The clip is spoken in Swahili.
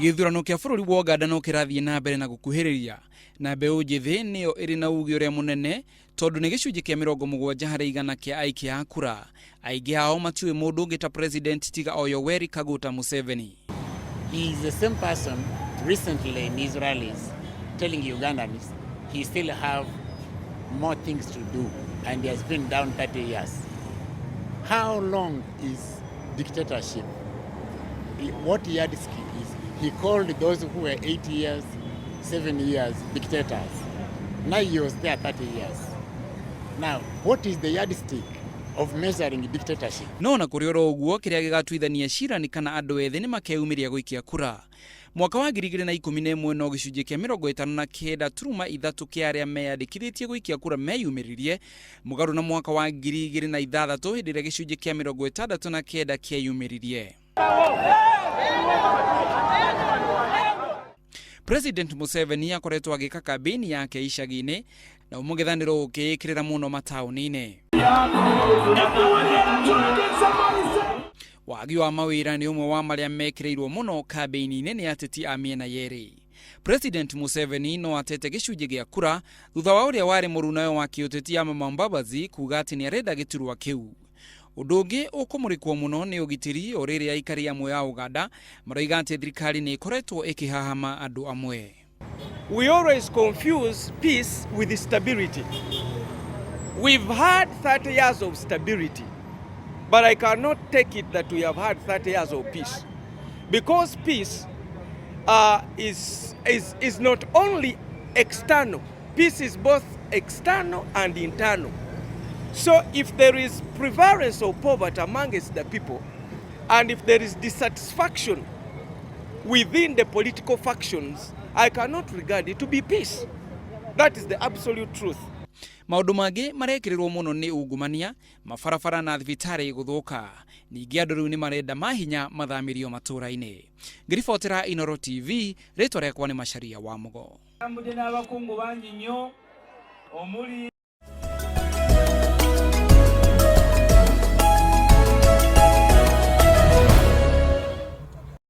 Githurano kia bũrũri wa Uganda no kĩrathiĩ na mbere na gũkuhĩrĩria, na mbeũ njĩthĩ nĩyo ĩrĩ na uge ũrĩa mũnene tondũ nĩ gĩcunjĩ kĩa 70% kĩa aikia a kura. Aingĩ ao matiũĩ mũndũ ũngĩ ta President tiga o Yoweri Kaguta Museveni. He is the same person recently in Israelis telling Ugandans he still have more things to do and he has been down 30 years. How long is dictatorship? What yardstick is? He called those who were 8 years, 7 years dictators. Now he was there 30 years. Now, what is the yardstick of measuring dictatorship? No na kũrĩ oro ũguo kĩrĩa gĩgatuithania cira nĩ kana andũ ethĩ nĩ makeyumĩria gũikia kura. Mwaka wa 2011 no gĩcunjĩ kĩa 59.3 kĩa arĩa meyandĩkithĩtie gũikia kura meyumĩririe, mũgarũ na mwaka wa 2006 hĩndĩ ĩrĩa gĩcunjĩ kĩa 69 kĩeyumĩririe. President Museveni akoretwo agĩka kambĩini yake icagi-inĩ na mũng'ethanĩro ũkĩĩkĩrĩra mũno mataũni-inĩ. Wagi wa mawĩra nĩ ũmwe wa marĩa mekĩrĩirwo mũno kambĩini-inĩ nĩ ateti a mĩena yerĩ. President Museveni no atete gĩcunjĩ gĩa kura thutha wa ũrĩa warĩ mũrunayo wa kĩũteti Amama Mbabazi kuuga atĩ nĩ arenda gĩturwa kĩu. Ũndũ ũngĩ ũkũmũrĩkwo mũno nĩ ũgitĩri o rĩrĩa aikari amwe a Uganda maroiga atĩ thirikari nĩ ĩkoretwo ĩkĩhahama andũ amwe. We always confuse peace with stability. We've had 30 years of stability, but I cannot take it that we have had 30 years of peace. Because peace is not only external, peace is both external and internal. So if there is prevalence of poverty amongst the people, and if there is dissatisfaction within the political factions, I cannot regard it to be peace. That is the absolute truth. Maũndũ mangĩ marekĩrĩrwo mũno nĩ ungumania, mabarabara na thibitarĩ gũthũka. Ningĩ andũ rĩu nĩ marenda mahinya mathamirio matũũra-inĩ. Ngĩribotera Inooro TV, rĩtwa rĩakwa nĩ Macharia wa Mugo.